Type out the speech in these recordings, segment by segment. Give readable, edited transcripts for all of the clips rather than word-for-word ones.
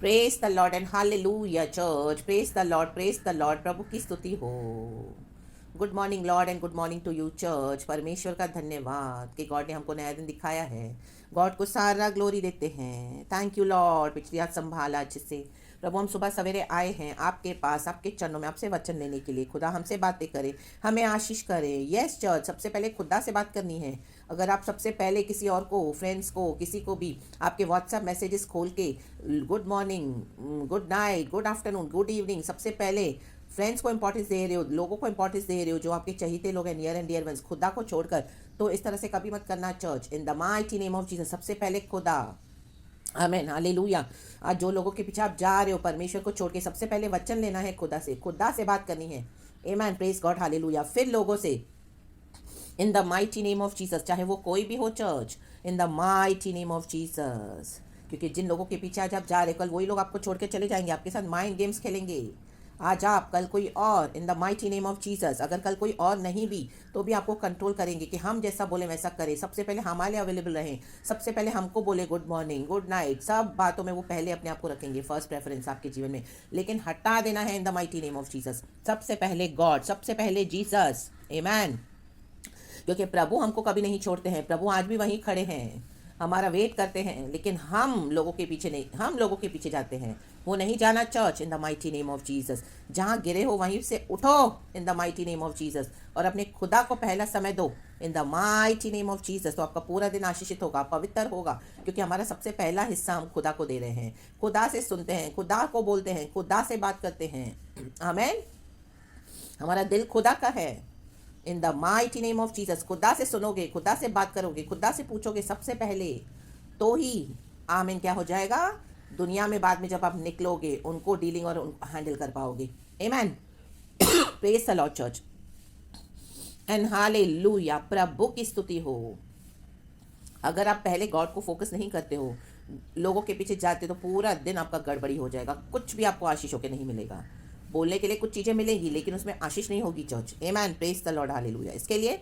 Praise the Lord and hallelujah church, praise the Lord, प्रभु की स्तुति हो। Good morning Lord and good morning to you church. परमेश्वर का धन्यवाद कि गॉड ने हमको नया दिन दिखाया है। गॉड को सारा ग्लोरी देते हैं। थैंक यू लॉर्ड, पिछली रात संभाला अच्छे से। प्रभु हम सुबह सवेरे आए हैं आपके पास, आपके चरणों में आपसे वचन लेने के लिए। खुदा हमसे बातें करें, हमें आशीष करें। यस चर्च, सबसे पहले खुदा से बात करनी है। अगर आप सबसे पहले किसी और को, फ्रेंड्स को, किसी को भी आपके व्हाट्सएप मैसेजेस खोल के good morning, good night, good afternoon, good evening, सबसे पहले फ्रेंड्स को इंपॉर्टेंस दे रहे हो, लोगों को इंपॉर्टेंस दे रहे हो, जो आपके चहीते लोग हैं, नियर एंड डियर वंस, खुदा को छोड़कर, तो इस तरह से कभी मत करना church. In the mighty name of Jesus, सबसे पहले खुदा। आमेन, हालेलुया। आज जो लोगों के पीछे आप जा रहे हो परमेश्वर को छोड़ के, सबसे पहले वचन लेना है खुदा से, खुदा से बात करनी है। आमेन, प्रेज गॉड, हालेलुया। फिर लोगों से इन the mighty name of Jesus, चाहे वो कोई भी हो church, in the mighty name of Jesus. क्योंकि जिन लोगों के पीछे आज आप जा रहे, कल वही लोग आपको छोड़ के चले जाएंगे, आपके साथ माइंड गेम्स खेलेंगे। आज आप, कल कोई और, इन the mighty name of Jesus. अगर कल कोई और नहीं भी तो भी आपको कंट्रोल करेंगे कि हम जैसा बोले वैसा करें। सबसे पहले हमारे अवेलेबल रहें, सबसे पहले हमको बोले गुड मॉर्निंग, गुड नाइट, सब बातों में वो पहले अपने आप को रखेंगे, फर्स्ट प्रेफरेंस आपके जीवन में। लेकिन हटा देना है in the mighty name of Jesus. सबसे पहले गॉड, सबसे पहले जीसस। आमेन। क्योंकि प्रभु हमको कभी नहीं छोड़ते हैं, प्रभु आज भी वहीं खड़े हैं, हमारा वेट करते हैं। लेकिन हम लोगों के पीछे नहीं, हम लोगों के पीछे जाते हैं। वो नहीं जाना church, in the mighty name of Jesus. जहाँ गिरे हो वहीं से उठो इन the mighty name of Jesus, और अपने खुदा को पहला समय दो इन the mighty name of Jesus. तो आपका पूरा दिन आशीषित होगा, पवित्र होगा, क्योंकि हमारा सबसे पहला हिस्सा हम खुदा को दे रहे हैं। खुदा से सुनते हैं, खुदा को बोलते हैं, खुदा से बात करते हैं। आमेन। हमारा दिल खुदा का है। In the mighty name of Jesus, खुदा से सुनोगे, खुदा से बात करोगे, खुदा से पूछोगे सबसे पहले, तो ही आमीन क्या हो जाएगा। दुनिया में बाद में जब आप निकलोगे, उनको डीलिंग और हैंडल कर पाओगे। Amen, praise the Lord church and hallelujah. प्रभु की स्तुति हो। अगर आप पहले गॉड को फोकस नहीं करते हो, लोगों के पीछे जाते, तो पूरा दिन आपका गड़बड़ी हो जाएगा, कुछ भी आपको आशीष होकर नहीं मिलेगा। बोलने के लिए कुछ चीज़ें मिलेंगी, लेकिन उसमें आशीष नहीं होगी church. Amen, praise the Lord, hallelujah. इसके लिए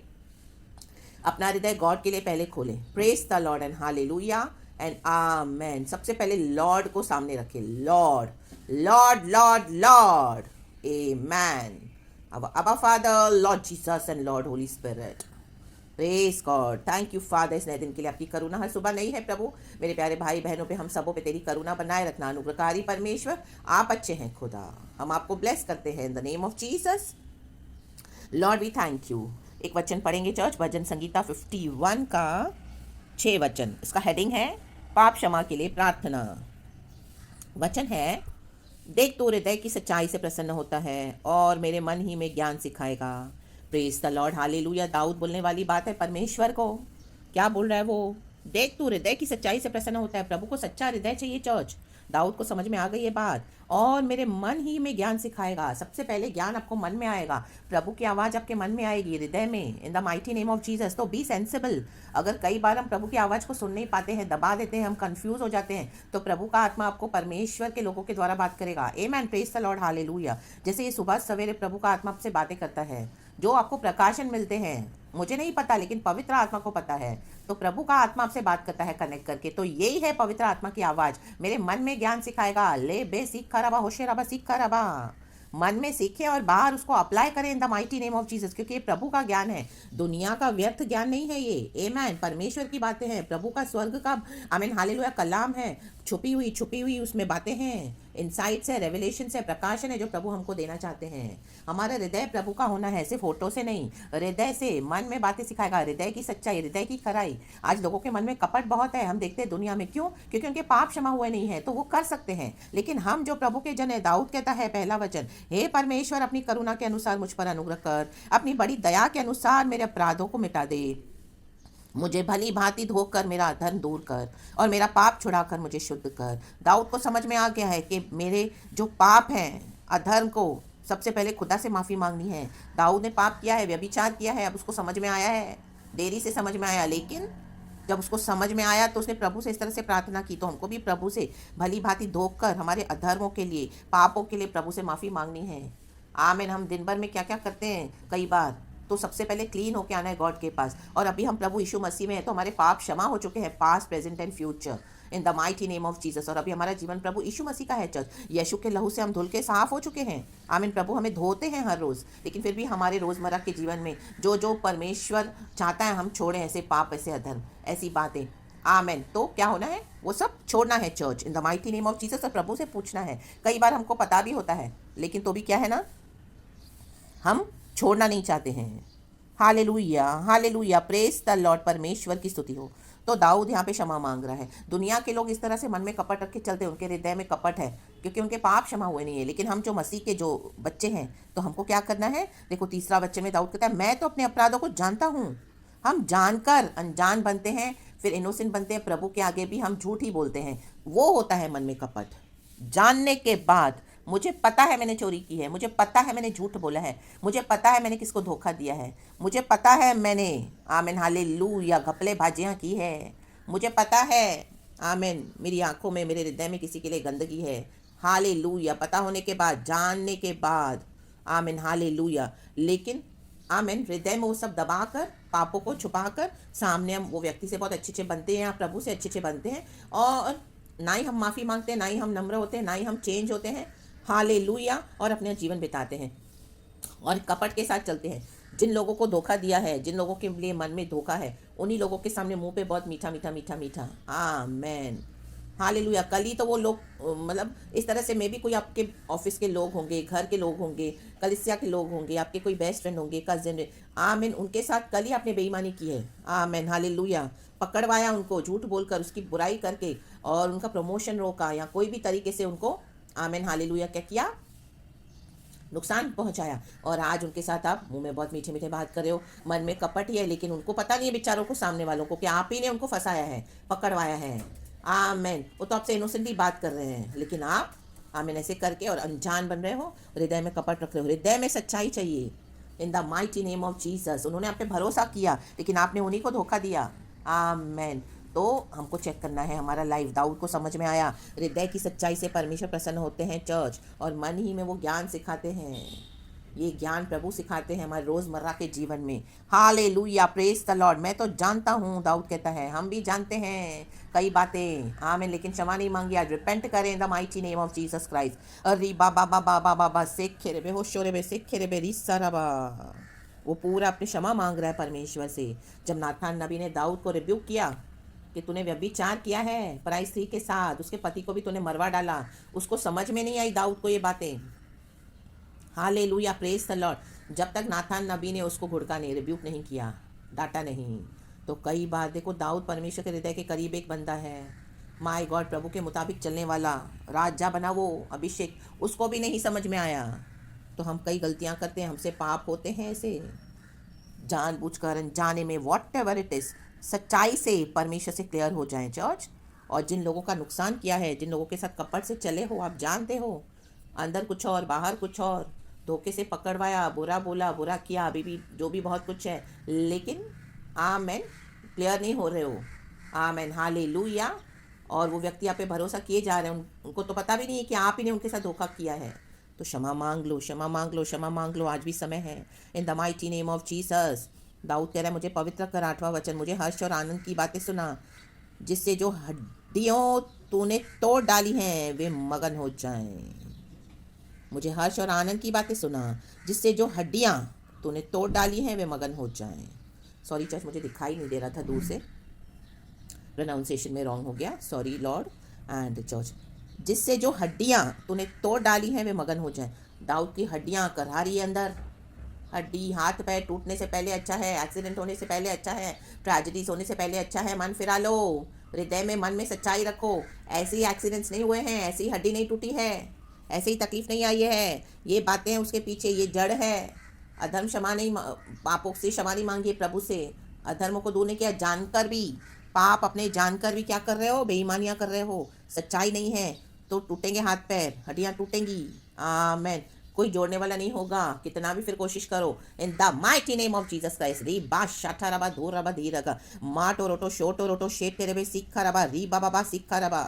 अपना हृदय गॉड के लिए पहले खोलें। Praise the Lord and hallelujah and amen. सबसे पहले लॉर्ड को सामने रखें। Lord, Lord, Lord, Lord. Amen. अब Father, Lord Jesus and Lord Holy Spirit. Praise God, thank you Father, इस नए दिन के लिए आपकी करुणा हर सुबह नई है प्रभु। मेरे प्यारे भाई बहनों पे, हम सबों पे तेरी करुणा बनाए रखना। अनुग्रहकारी परमेश्वर, आप अच्छे हैं खुदा, हम आपको ब्लेस करते हैं in the name of Jesus. Lord we thank you. एक वचन पढ़ेंगे चर्च, भजन संगीता 51 का 6 वचन। इसका हेडिंग है पाप क्षमा के लिए प्रार्थना। वचन है, देख तू हृदय की सच्चाई से प्रसन्न होता है और मेरे मन ही में ज्ञान सिखाएगा। Praise the Lord, hallelujah. दाऊद बोलने वाली बात है परमेश्वर को। क्या बोल रहा है वो? देख तू हृदय की सच्चाई से प्रसन्न होता है। प्रभु को सच्चा हृदय चाहिए चर्च। दाऊद को समझ में आ गई ये बात, और मेरे मन ही में ज्ञान सिखाएगा। सबसे पहले ज्ञान आपको मन में आएगा, प्रभु की आवाज़ आपके मन में आएगी, हृदय में, इन the mighty name of Jesus. तो बी सेंसिबल। अगर कई बार हम प्रभु की आवाज़ को सुन नहीं पाते हैं, दबा देते हैं, हम कंफ्यूज हो जाते हैं, तो प्रभु का आत्मा आपको परमेश्वर के लोगों के द्वारा बात करेगा। आमेन, प्रेज द लॉर्ड, हालेलुया। जैसे ये सुबह सवेरे प्रभु का आत्मा आपसे बातें करता है, जो आपको प्रकाशन मिलते हैं, मुझे नहीं पता, लेकिन पवित्र आत्मा को पता है। तो प्रभु का आत्मा आपसे बात करता है कनेक्ट करके। तो यही है पवित्र आत्मा की आवाज़। मेरे मन में ज्ञान सिखाएगा। ले बे सीख खराबा, होशेराबा सीख खराबा। मन में सीखे और बाहर उसको अप्लाई करें इन the mighty name of Jesus, क्योंकि ये प्रभु का ज्ञान है, दुनिया का व्यर्थ ज्ञान नहीं है ये। आमेन, परमेश्वर की बातें हैं, प्रभु का, स्वर्ग का, आमीन, हालेलुया, कलाम है। छुपी हुई उसमें बातें हैं, इनसाइट्स है, रेवलेशन है, प्रकाशन है, जो प्रभु हमको देना चाहते हैं। हमारा हृदय प्रभु का होना है, सिर्फ फोटो से नहीं, हृदय से। मन में बातें सिखाएगा, हृदय की सच्चाई, हृदय की खराई। आज लोगों के मन में कपट बहुत है, हम देखते हैं दुनिया में। क्यों? क्योंकि उनके पाप क्षमा हुए नहीं है, तो वो कर सकते हैं। लेकिन हम जो प्रभु के जन है, दाऊद कहता है पहला वचन, हे परमेश्वर, अपनी करुणा के अनुसार मुझ पर अनुग्रह कर, अपनी बड़ी दया के अनुसार मेरे अपराधों को मिटा दे, मुझे भली भांति धोकर मेरा अधर्म दूर कर और मेरा पाप छुड़ाकर मुझे शुद्ध कर। दाऊद को समझ में आ गया है कि मेरे जो पाप हैं, अधर्म को सबसे पहले खुदा से माफ़ी मांगनी है। दाऊद ने पाप किया है, व्यभिचार किया है, अब उसको समझ में आया है। देरी से समझ में आया, लेकिन जब उसको समझ में आया तो उसने प्रभु से इस तरह से प्रार्थना की। तो हमको भी प्रभु से भली भांति धोकर हमारे अधर्मों के लिए, पापों के लिए प्रभु से माफ़ी मांगनी है। आमीन। हम दिन भर में क्या क्या करते हैं कई बार, तो सबसे पहले क्लीन होके आना है गॉड के पास। और अभी हम प्रभु यीशु मसीह में हैं, तो हमारे पाप क्षमा हो चुके हैं, past, present and future. In the mighty name of Jesus. और अभी हमारा जीवन प्रभु यीशु मसीह का है चर्च। यीशु के लहू से हम धुल के साफ हो चुके हैं। आमीन। प्रभु हमें धोते हैं हर रोज़, लेकिन फिर भी हमारे रोज़मर्रा के जीवन में जो जो परमेश्वर चाहता है हम छोड़ें, ऐसे पाप, ऐसे अधर्म, ऐसी बातें। आमेन। तो क्या होना है, वो सब छोड़ना है church, in the mighty name of Jesus. और प्रभु से पूछना है। कई बार हमको पता भी होता है, लेकिन तो भी क्या है ना, हम छोड़ना नहीं चाहते हैं। Hallelujah, hallelujah, praise the Lord. परमेश्वर की स्तुति हो। तो दाऊद यहाँ पे क्षमा मांग रहा है। दुनिया के लोग इस तरह से मन में कपट रख के चलते हैं, उनके हृदय में कपट है क्योंकि उनके पाप क्षमा हुए नहीं है। लेकिन हम जो मसीह के जो बच्चे हैं, तो हमको क्या करना है। देखो तीसरा बच्चे में दाऊद कहता है, मैं तो अपने अपराधों को जानता हूँ। हम जानकर अनजान बनते हैं, फिर इनोसेंट बनते हैं। प्रभु के आगे भी हम झूठ ही बोलते हैं। वो होता है मन में कपट। जानने के बाद, मुझे पता है मैंने चोरी की है, मुझे पता है मैंने झूठ बोला है, मुझे पता है मैंने किसको धोखा दिया है, मुझे पता है मैंने, आमीन हालेलुया, घपले भाजियाँ की है, मुझे पता है, आमीन, मेरी आंखों में, मेरे हृदय में किसी के लिए गंदगी है। हालेलुया। पता होने के बाद, जानने के बाद, आमीन हालेलुया। लेकिन आमीन, हृदय में वो सब दबाकर, पापों को छुपाकर, सामने हम वो व्यक्ति से बहुत अच्छे अच्छे बनते हैं, या प्रभु से अच्छे अच्छे बनते हैं, और ना ही हम माफ़ी मांगते हैं, ना ही हम नम्र होते हैं, ना ही हम चेंज होते हैं। हालेलुया। और अपने जीवन बिताते हैं और कपट के साथ चलते हैं। जिन लोगों को धोखा दिया है, जिन लोगों के लिए मन में धोखा है, उन्हीं लोगों के सामने मुंह पे बहुत मीठा मीठा मीठा मीठा, आमेन हालेलुया। कल ही तो वो लोग मतलब इस तरह से, मे भी कोई आपके ऑफिस के लोग होंगे, घर के लोग होंगे, कलिसिया के लोग होंगे, आपके कोई बेस्ट फ्रेंड होंगे, कजिन, आमीन, उनके साथ कल ही आपने बेईमानी की है। आमीन हालेलुया। पकड़वाया उनको झूठ बोलकर, उसकी बुराई करके, और उनका प्रमोशन रोका, या कोई भी तरीके से उनको, आमीन हालेलुया, क्या किया, नुकसान पहुंचाया। और आज उनके साथ आप मुंह में बहुत मीठे मीठे बात कर रहे हो, मन में कपट ही है, लेकिन उनको पता नहीं है बेचारों को, सामने वालों को, कि आप ही ने उनको फंसाया है, पकड़वाया है। आमीन। वो तो आपसे इनोसेंटली बात कर रहे हैं, लेकिन आप आमीन ऐसे करके और अनजान बन रहे हो, हृदय में कपट रख रहे हो। हृदय में सच्चाई चाहिए, इन the mighty name of Jesus. उन्होंने आप पे भरोसा किया, लेकिन आपने उन्हीं को धोखा दिया। आमीन। तो हमको चेक करना है हमारा लाइफ। दाऊद को समझ में आया, हृदय की सच्चाई से परमेश्वर प्रसन्न होते हैं चर्च, और मन ही में वो ज्ञान सिखाते हैं। ये ज्ञान प्रभु सिखाते हैं हमारे रोज़मर्रा के जीवन में। Hallelujah, praise the Lord. मैं तो जानता हूँ, दाऊद कहता है, हम भी जानते हैं कई बातें, आमीन, लेकिन क्षमा नहीं मांगी। आज रिपेंट करें इन the mighty name of Jesus Christ. अरे बाबा बाबा बाबा बाबा सेखे रे बे, होशो रे बे, सेखे रे बे, रिस्सा रबा। वो पूरा अपनी क्षमा मांग रहा है परमेश्वर से। जब नाथान नबी ने दाऊद को रिब्यूक किया कि तूने व्यभिचार किया है पराई स्त्री के साथ, उसके पति को भी तूने मरवा डाला, उसको समझ में नहीं आई दाऊद को ये बातें। Hallelujah, praise the Lord. जब तक नाथान नबी ने उसको घुड़का नहीं, रिब्यूक नहीं किया, डांटा नहीं, तो कई बार देखो, दाऊद परमेश्वर के हृदय के करीब एक बंदा है। माय गॉड, प्रभु के मुताबिक चलने वाला राजा बना वो अभिषेक, उसको भी नहीं समझ में आया। तो हम कई गलतियां करते हैं, हमसे पाप होते हैं ऐसे, जानबूझकर, अनजाने में, वॉट एवर इट इज़। सच्चाई से परमेश्वर से क्लियर हो जाएं चर्च। और जिन लोगों का नुकसान किया है, जिन लोगों के साथ कपट से चले हो, आप जानते हो, अंदर कुछ और बाहर कुछ और, धोखे से पकड़वाया, बुरा बोला, बुरा किया, अभी भी जो भी बहुत कुछ है, लेकिन आमेन, क्लियर नहीं हो रहे हो। Amen hallelujah. और वो व्यक्ति आप पे भरोसा किए जा रहे हैं, उनको तो पता भी नहीं है कि आप ही ने उनके साथ धोखा किया है। तो क्षमा मांग लो, क्षमा मांग लो, क्षमा मांग लो, आज भी समय है, in the mighty name of Jesus. दाऊद कह रहा है, मुझे पवित्र कर, 8वां वचन, मुझे हर्ष और आनंद की बातें सुना, जिससे जो हड्डियों तूने तोड़ डाली हैं वे मगन हो जाएं। मुझे हर्ष और आनंद की बातें सुना, जिससे जो हड्डियाँ तूने तोड़ डाली हैं वे मगन हो जाएं। सॉरी चर्च, मुझे दिखाई नहीं दे रहा था दूर से, प्रोनाउंसिएशन में रॉन्ग हो गया, सॉरी लॉर्ड एंड चर्च। जिससे जो हड्डियाँ तूने तोड़ डाली हैं वे मगन हो जाएं। दाऊद की हड्डियाँ करहा रही है अंदर। हड्डी, हाथ पैर टूटने से पहले अच्छा है, एक्सीडेंट होने से पहले अच्छा है, ट्रेजेडीज होने से पहले अच्छा है। मन फिरा लो, हृदय में, मन में सच्चाई रखो। ऐसे ही एक्सीडेंट्स नहीं हुए हैं, ऐसी हड्डी नहीं टूटी है, ऐसे ही तकलीफ नहीं आई है, ये बातें हैं उसके पीछे, ये जड़ है। अधर्म क्षमा नहीं, पापों से क्षमा नहीं मांगी प्रभु से, अधर्मों को दूर नहीं किया, जानकर भी, पाप अपने जानकर भी क्या कर रहे हो, बेईमानियाँ कर रहे हो, सच्चाई नहीं है, तो टूटेंगे हाथ पैर, हड्डियाँ टूटेंगी। आमेन। कोई जोड़ने वाला नहीं होगा, कितना भी फिर कोशिश करो। इन the mighty name of Jesus Christ. री बा शाठा रबा धो रबा धी रगा, माटो रोटो शोटो रोटो शेट तेरे बे सिक्खा रबा, री बाबा बा सिक्खा रबा।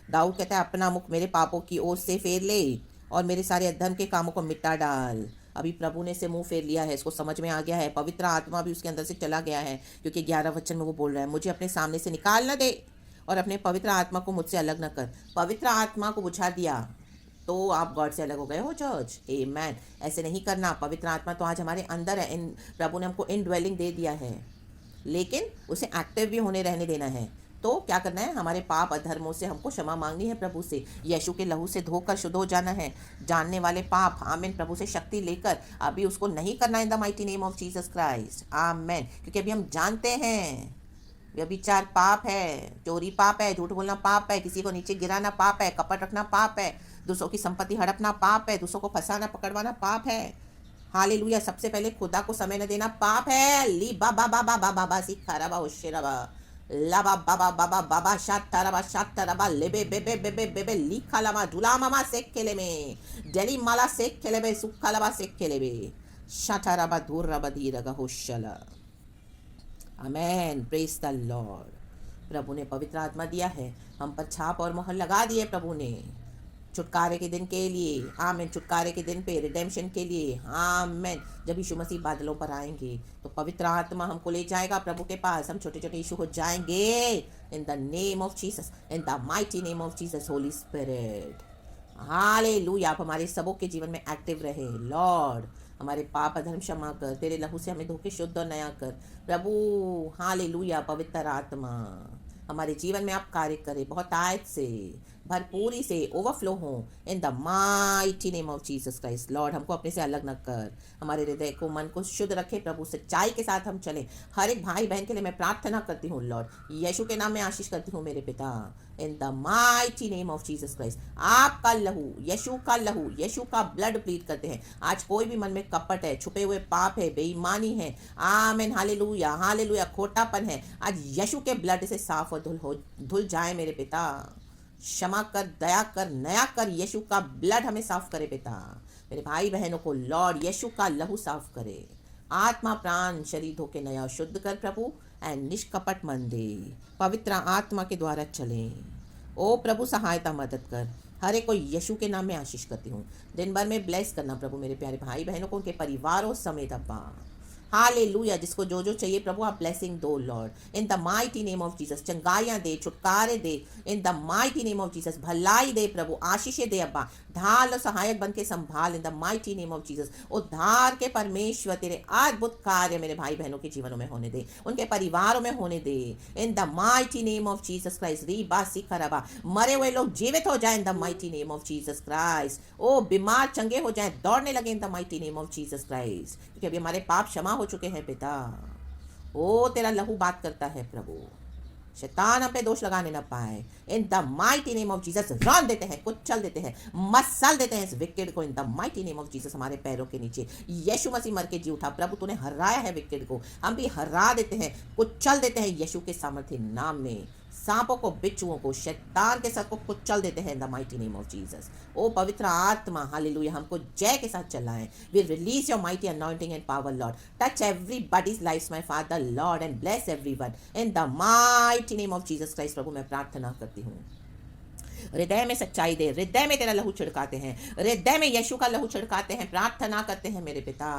दाऊद कहता है, अपना मुख मेरे पापों की ओर से फेर ले और मेरे सारे अधर्म के कामों को मिटा डाल। अभी प्रभु ने से मुंह फेर लिया है, इसको समझ में आ गया है, पवित्र आत्मा भी उसके अंदर से चला गया है, क्योंकि 11 वचन में वो बोल रहा है, मुझे अपने सामने से निकाल न दे, और अपने पवित्र आत्मा को मुझसे अलग न कर। पवित्र आत्मा को बुझा दिया तो आप गॉड से अलग हो गए हो चर्च। आमेन। ऐसे नहीं करना। पवित्र आत्मा तो आज हमारे अंदर है, इन प्रभु ने हमको इनड्वेलिंग दे दिया है, लेकिन उसे एक्टिव भी होने रहने देना है। तो क्या करना है, हमारे पाप अधर्मों से हमको क्षमा मांगनी है प्रभु से, यीशु के लहू से धोकर शुद्ध हो जाना है। जानने वाले पाप, आमेन, प्रभु से शक्ति लेकर अभी उसको नहीं करना in the mighty name of Jesus Christ, amen. क्योंकि अभी हम जानते हैं व्यभिचार पाप है, चोरी पाप है, झूठ बोलना पाप है, किसी को नीचे गिराना पाप है, कपट रखना पाप है, दूसरों की संपत्ति हड़पना पाप है, दूसरों को फंसाना पकड़वाना पाप है। हालेलुया। सबसे पहले खुदा को समय न देना पाप है। ली बाबा बाबा बाबा बाबा सिखा रबा उशेरबा लाबा बाबा बाबा बाबा शात रबा लेबे बेबे बेबे बेबे लिखा लबा झूला मामा सेक खेले में डेली माला सेक खेले बे सुखा लबा सेक खेले बे शाटा रबा दूर रबा दी रगा होशला। आमेन। Praise the Lord. प्रभु ने पवित्र आत्मा दिया है, हम पर छाप और मोहर लगा दिए प्रभु ने छुटकारे के दिन के लिए, आमेन। छुटकारे के दिन पे, रिडेम्पशन के लिए, आमेन। जब यीशु मसीह बादलों पर आएंगे तो पवित्र आत्मा हमको ले जाएगा प्रभु के पास, हम छोटे छोटे यीशु हो जाएंगे। इन the name of Jesus, in the mighty name of Jesus, Holi spirit, hallelujah. आप हमारे सबों के जीवन में एक्टिव रहे लॉर्ड। हमारे पाप अधर्म क्षमा कर, तेरे लहू से हमें धोके शुद्ध और नया कर प्रभु, हालेलुया। पवित्र आत्मा हमारे जीवन में आप कार्य करें, बहुत आयत से, भरपूरी से ओवरफ्लो हो इन the mighty name of Jesus Christ. Lord हमको अपने से अलग न कर, हमारे हृदय को, मन को शुद्ध रखे प्रभु, सच्चाई के साथ हम चलें। हर एक भाई बहन के लिए मैं प्रार्थना करती हूँ लॉर्ड, यीशु के नाम में आशीष करती हूँ मेरे पिता, इन the mighty name of Jesus Christ. आपका लहू, यीशु का लहू, यीशु का ब्लड प्लीड करते हैं। आज कोई भी मन में कपट है, छुपे हुए पाप है, बेईमानी है, आमेन, हालेलुया हालेलुया, खोटापन है, आज यीशु के ब्लड से साफ और धुल जाए मेरे पिता। क्षमा कर, दया कर, नया कर, यीशु का ब्लड हमें साफ करे पिता। मेरे भाई बहनों को लॉर्ड यीशु का लहू साफ करे, आत्मा प्राण शरीर धो के नया शुद्ध कर प्रभु, एंड निष्कपट मन दे, पवित्र आत्मा के द्वारा चले। ओ प्रभु सहायता मदद कर, हर एक को यीशु के नाम में आशीष करती हूँ। दिन भर में ब्लेस करना प्रभु मेरे प्यारे भाई बहनों को, उनके परिवारों समेत अब्बा, हालेलुया। जिसको जो जो चाहिए प्रभु आप ब्लेसिंग दो Lord, in the mighty name of Jesus. चंगाइयाँ दे, छुटकारे दे, in the mighty name of Jesus. भलाई दे प्रभु, आशीषें दे अब्बा, ढाल और सहायक बन के संभाल इन the mighty name of Jesus. उद्धार के परमेश्वर तेरे अद्भुत कार्य मेरे भाई बहनों के जीवनों में होने दे, उनके परिवारों में होने दे, in the mighty name of Jesus Christ. रीबा सिखरबा, मरे हुए लोग जीवित हो जाए in the mighty name of Jesus Christ. ओ बीमार चंगे हो जाए, दौड़ने लगे in the mighty name of Jesus Christ, क्योंकि अभी हमारे पाप क्षमा हो चुके हैं पिता। ओ तेरा लहू बात करता है प्रभु, शैतान हम पे दोष लगाने न पाए, इन the mighty name of Jesus. Run देते हैं, कुचल देते हैं, मसल देते हैं इस विकेट को इन the mighty name of Jesus. हमारे पैरों के नीचे यीशु मसीह मर के जी उठा प्रभु, तूने हराया है विकेट को, हम भी हरा देते हैं, कुचल देते हैं यीशु के सामर्थ्य नाम में। सांपों को, बिच्छुओं को, शैतान के सर को कुचल देते हैं in the mighty name of Jesus. ओ पवित्र आत्मा हालेलुया, हमको जय के साथ चलाएं। We release your mighty anointing and power Lord, touch everybody's life my Father Lord, and bless everyone in the mighty name of Jesus Christ. प्रभु मैं प्रार्थना करती हूँ, हृदय में सच्चाई दे, हृदय में तेरा लहू छिड़काते हैं, हृदय में यीशु का लहू छिड़काते हैं, प्रार्थना करते हैं मेरे पिता।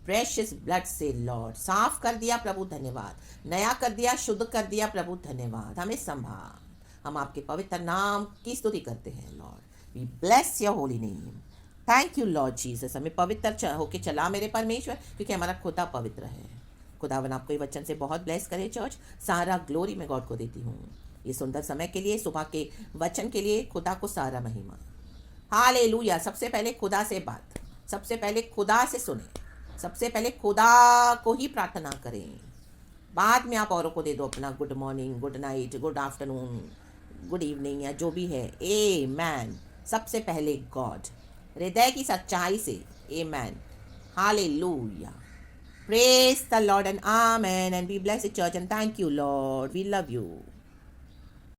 प्रेशियस ब्लड से लॉर्ड साफ कर दिया प्रभु, धन्यवाद, नया कर दिया, शुद्ध कर दिया प्रभु, धन्यवाद। हमें संभाल, हम आपके पवित्र नाम की स्तुति करते हैं lord. We bless your holy name, thank you lord Jesus. हमें पवित्र होके चला मेरे परमेश्वर, क्योंकि हमारा खुदा पवित्र है। खुदावन आपको ये वचन से बहुत ब्लेस करे चर्च, सारा ग्लोरी मैं गॉड को देती हूँ। ये सुंदर समय के लिए, सुबह के वचन के लिए खुदा को सारा महिमा। हालेलुया। सबसे पहले खुदा से बात, सबसे पहले खुदा से सुने, सबसे पहले खुदा को ही प्रार्थना करें, बाद में आप औरों को दे दो अपना good morning, good night, good afternoon, good evening या जो भी है। आमेन। सबसे पहले गॉड, हृदय की सच्चाई से, amen, hallelujah. Praise the Lord and amen, and we bless the church and thank you Lord, we love you.